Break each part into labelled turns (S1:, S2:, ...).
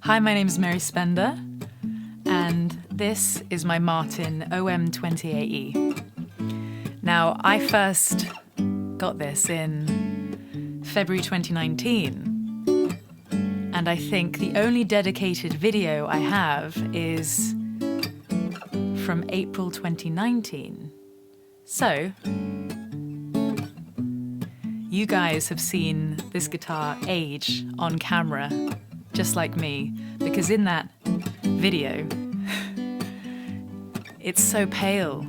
S1: Hi, my name is Mary Spender, and this is my Martin OM28e. Now, I first got this in February 2019, and I think the only dedicated video I have is from April 2019. So, you guys have seen this guitar age on camera, just like me, because in that video, it's so pale.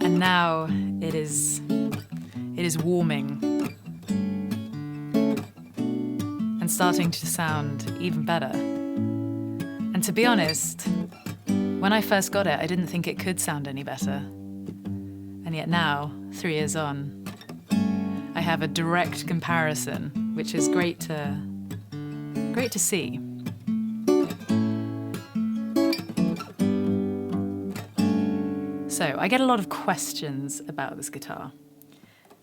S1: And now it is warming and starting to sound even better. And to be honest, when I first got it, I didn't think it could sound any better. And yet now, 3 years on, I have a direct comparison, which is great to see. So I get a lot of questions about this guitar.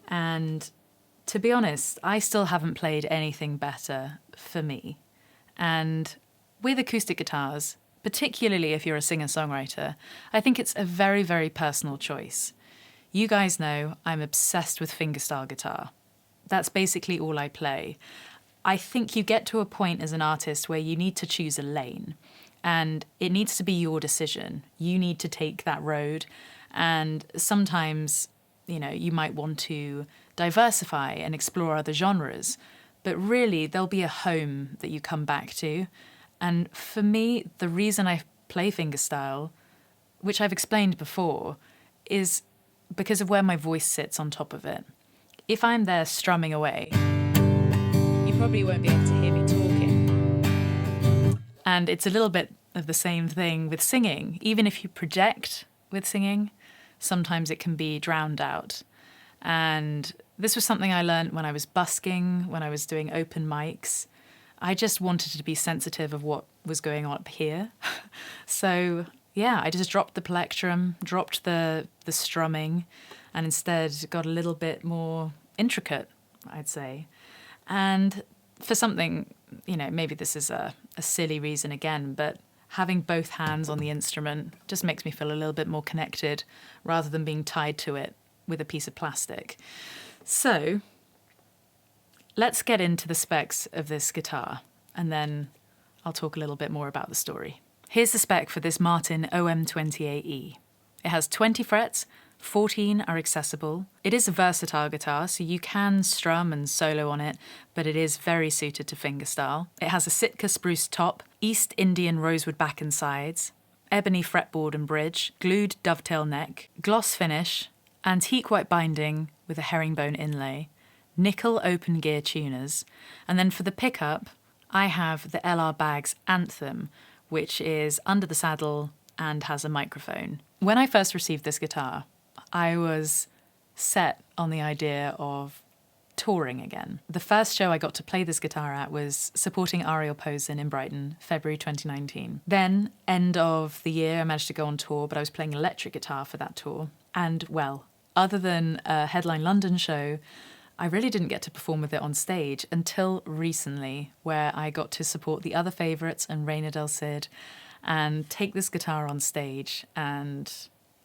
S1: And to be honest, I still haven't played anything better for me. And with acoustic guitars, particularly if you're a singer-songwriter, I think it's a very, very personal choice. You guys know I'm obsessed with fingerstyle guitar. That's basically all I play. I think you get to a point as an artist where you need to choose a lane, and it needs to be your decision. You need to take that road, and sometimes, you might want to diversify and explore other genres, but really there'll be a home that you come back to. And for me, the reason I play fingerstyle, which I've explained before, is because of where my voice sits on top of it. If I'm there strumming away, you probably won't be able to hear me talking. And it's a little bit of the same thing with singing. Even if you project with singing, sometimes it can be drowned out. And this was something I learned when I was busking, when I was doing open mics. I just wanted to be sensitive of what was going on up here. So yeah, I just dropped the plectrum, dropped the strumming, and instead got a little bit more intricate, I'd say. And for something, maybe this is a silly reason again, but having both hands on the instrument just makes me feel a little bit more connected rather than being tied to it with a piece of plastic. So let's get into the specs of this guitar, and then I'll talk a little bit more about the story. Here's the spec for this Martin OM28e. It has 20 frets, 14 are accessible. It is a versatile guitar, so you can strum and solo on it, but it is very suited to fingerstyle. It has a Sitka spruce top, East Indian rosewood back and sides, ebony fretboard and bridge, glued dovetail neck, gloss finish, antique white binding with a herringbone inlay, nickel open gear tuners, and then for the pickup, I have the LR Baggs Anthem, which is under the saddle and has a microphone. When I first received this guitar, I was set on the idea of touring again. The first show I got to play this guitar at was supporting Ariel Posen in Brighton, February 2019. Then, end of the year, I managed to go on tour, but I was playing electric guitar for that tour. And, well, other than a headline London show, I really didn't get to perform with it on stage until recently, where I got to support the other favourites and Reina Del Cid and take this guitar on stage and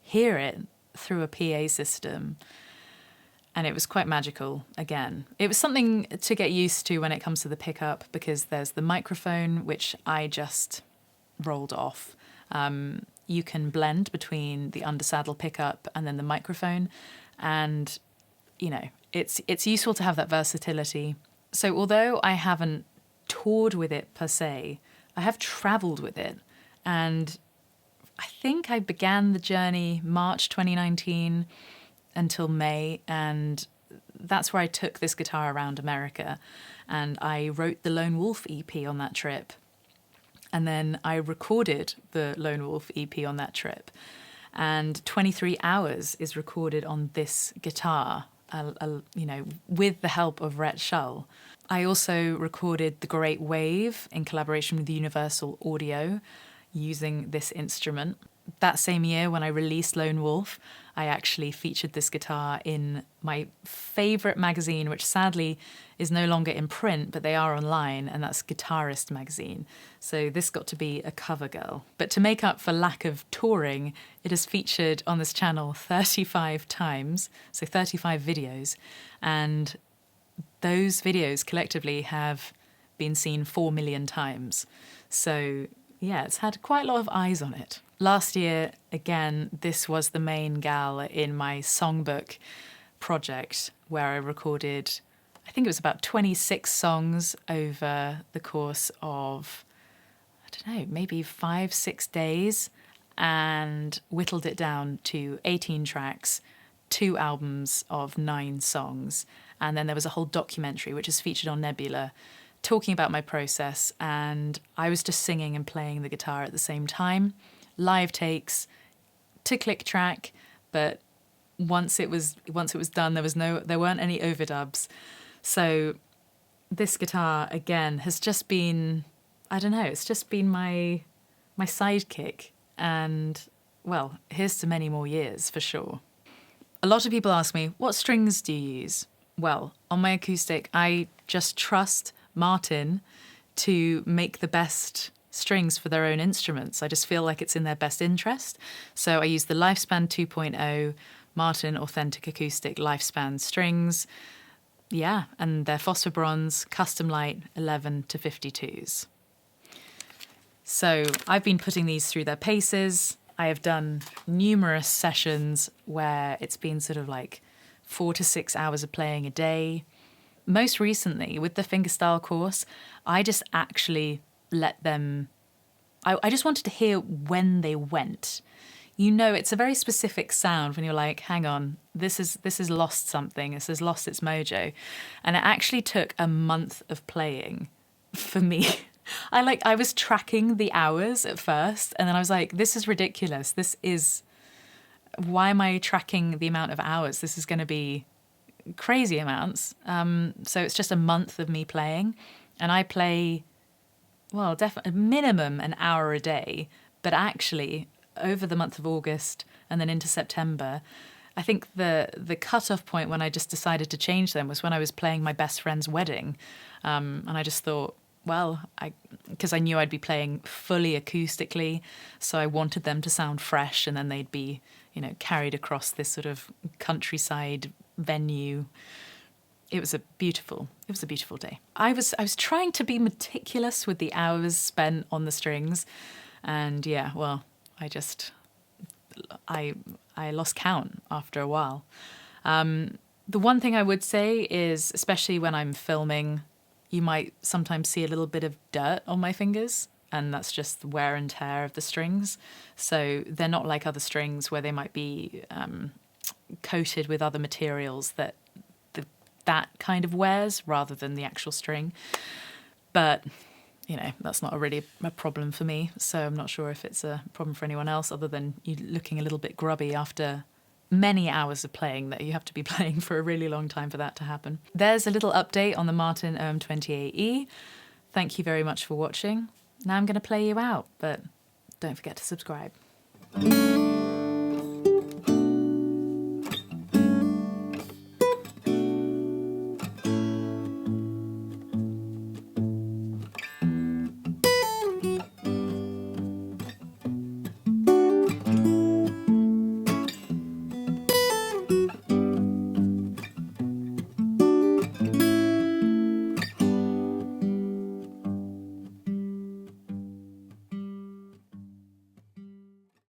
S1: hear it through a PA system. And it was quite magical again. It was something to get used to when it comes to the pickup, because there's the microphone, which I just rolled off. You can blend between the undersaddle pickup and then the microphone, and it's useful to have that versatility. So although I haven't toured with it per se, I have travelled with it. And I think I began the journey March 2019 until May, and that's where I took this guitar around America. And I wrote the Lone Wolf EP on that trip. And then I recorded the Lone Wolf EP on that trip. And 23 Hours is recorded on this guitar, with the help of Rhett Shull. I also recorded The Great Wave in collaboration with Universal Audio using this instrument. That same year, when I released Lone Wolf, I actually featured this guitar in my favourite magazine, which sadly is no longer in print, but they are online, and that's Guitarist magazine. So this got to be a cover girl. But to make up for lack of touring, it has featured on this channel 35 times, so 35 videos, and those videos collectively have been seen 4 million times. So yeah, it's had quite a lot of eyes on it. Last year, again, this was the main gal in my songbook project where I recorded, I think it was about 26 songs over the course of, I don't know, maybe 5-6 days, and whittled it down to 18 tracks, 2 albums of 9 songs. And then there was a whole documentary, which is featured on Nebula, talking about my process, and I was just singing and playing the guitar at the same time. Live takes to click track, but once it was done, there weren't any overdubs. So this guitar again has just been, I don't know, it's just been my sidekick, and well, here's to many more years for sure. A lot of people ask me, what strings do you use? Well, on my acoustic, I just trust Martin to make the best strings for their own instruments. I just feel like it's in their best interest. So I use the Lifespan 2.0 Martin Authentic Acoustic Lifespan strings. Yeah, and they're phosphor bronze, custom light 11 to 52s. So I've been putting these through their paces. I have done numerous sessions where it's been sort of like 4 to 6 hours of playing a day. Most recently, with the fingerstyle course, I just actually let them... I just wanted to hear when they went. You know, it's a very specific sound when you're like, hang on, this is lost something, this has lost its mojo. And it actually took a month of playing for me. I was tracking the hours at first, and then I was like, this is ridiculous. Why am I tracking the amount of hours? This is going to be crazy amounts. So it's just a month of me playing, and I play, well, definitely minimum an hour a day, but actually over the month of August and then into September, I think the cutoff point when I just decided to change them was when I was playing my best friend's wedding, and I just thought, well, because I knew I'd be playing fully acoustically, so I wanted them to sound fresh, and then they'd be, carried across this sort of countryside venue. It was a beautiful day. I was trying to be meticulous with the hours spent on the strings, and yeah, well, I lost count after a while. The one thing I would say is, especially when I'm filming, you might sometimes see a little bit of dirt on my fingers, and that's just wear and tear of the strings. So they're not like other strings where they might be coated with other materials that kind of wears rather than the actual string. But, that's not really a problem for me, so I'm not sure if it's a problem for anyone else other than you looking a little bit grubby after many hours of playing that you have to be playing for a really long time for that to happen. There's a little update on the Martin OM28e. Thank you very much for watching. Now I'm going to play you out, but don't forget to subscribe.